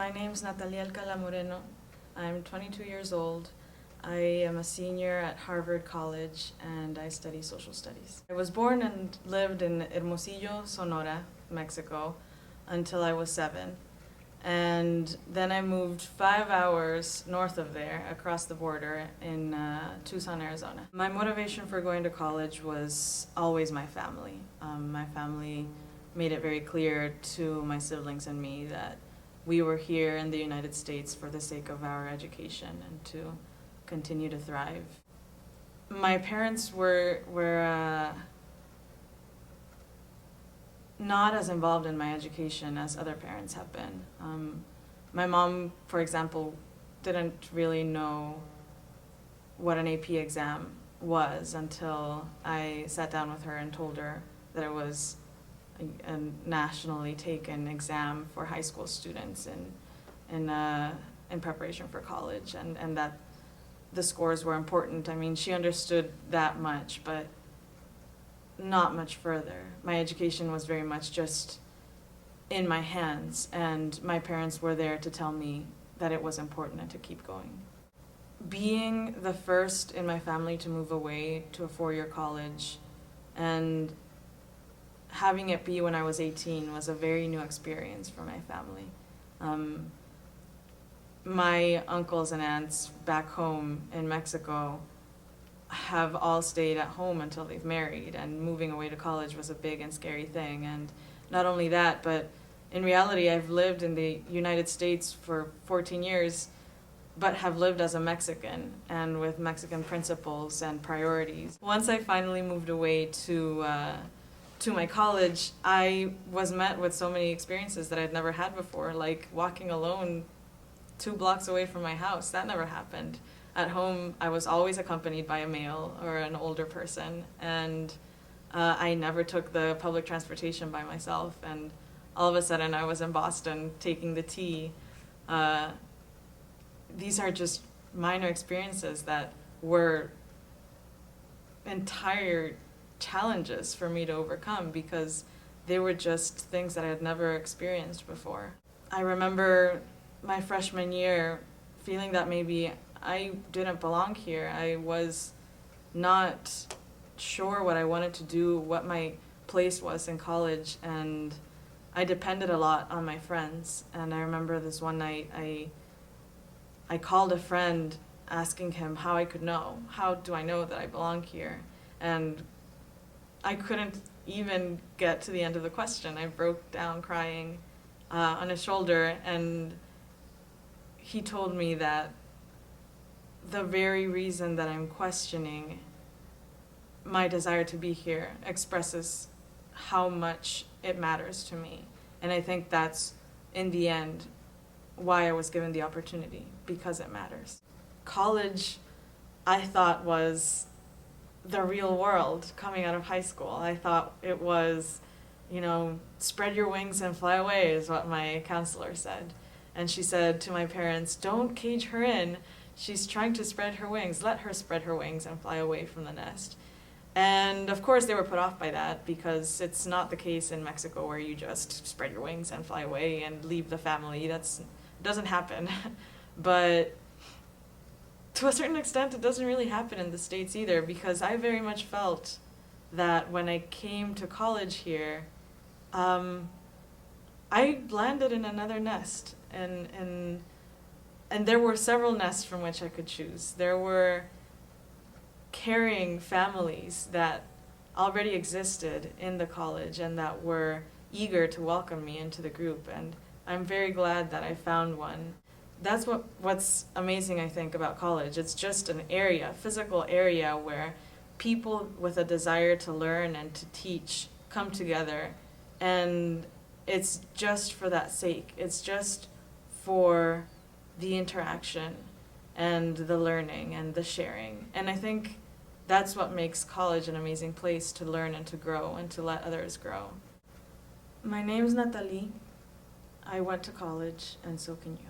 My name's Natali Moreno. I'm 22 years old. I am a senior at Harvard College and I study social studies. I was born and lived in Hermosillo, Sonora, Mexico, until I was 7. And then I moved 5 hours north of there, across the border, in Tucson, Arizona. My motivation for going to college was always my family. My family made it very clear to my siblings and me that we were here in the United States for the sake of our education and to continue to thrive. My parents were not as involved in my education as other parents have been. My mom, for example, didn't really know what an AP exam was until I sat down with her and told her that it was a nationally taken exam for high school students in preparation for college, and that the scores were important. I mean, she understood that much, but not much further. My education was very much just in my hands, and my parents were there to tell me that it was important and to keep going. Being the first in my family to move away to a 4-year college and having it be when I was 18 was a very new experience for my family. My uncles and aunts back home in Mexico have all stayed at home until they've married, and moving away to college was a big and scary thing. And not only that, but in reality, I've lived in the United States for 14 years, but have lived as a Mexican and with Mexican principles and priorities. Once I finally moved away to my college, I was met with so many experiences that I'd never had before, like walking alone 2 blocks away from my house. That never happened. At home, I was always accompanied by a male or an older person, and I never took the public transportation by myself, and all of a sudden I was in Boston taking the T. These are just minor experiences that were entire challenges for me to overcome because they were just things that I had never experienced before. I remember my freshman year feeling that maybe I didn't belong here. I was not sure what I wanted to do, what my place was in college, and I depended a lot on my friends. And I remember this one night I called a friend asking him how I could know. How do I know that I belong here? And I couldn't even get to the end of the question. I broke down crying on his shoulder, and he told me that the very reason that I'm questioning my desire to be here expresses how much it matters to me. And I think that's, in the end, why I was given the opportunity, because it matters. College, I thought, was the real world coming out of high school. I thought it was, spread your wings and fly away is what my counselor said. And she said to my parents, don't cage her in. She's trying to spread her wings. Let her spread her wings and fly away from the nest. And of course they were put off by that, because it's not the case in Mexico where you just spread your wings and fly away and leave the family. It doesn't happen. But to a certain extent, it doesn't really happen in the States either, because I very much felt that when I came to college here, I landed in another nest, and there were several nests from which I could choose. There were caring families that already existed in the college and that were eager to welcome me into the group, and I'm very glad that I found one. That's what's amazing, I think, about college. It's just an area, a physical area, where people with a desire to learn and to teach come together, and it's just for that sake. It's just for the interaction and the learning and the sharing. And I think that's what makes college an amazing place to learn and to grow and to let others grow. My name's Natali. I went to college, and so can you.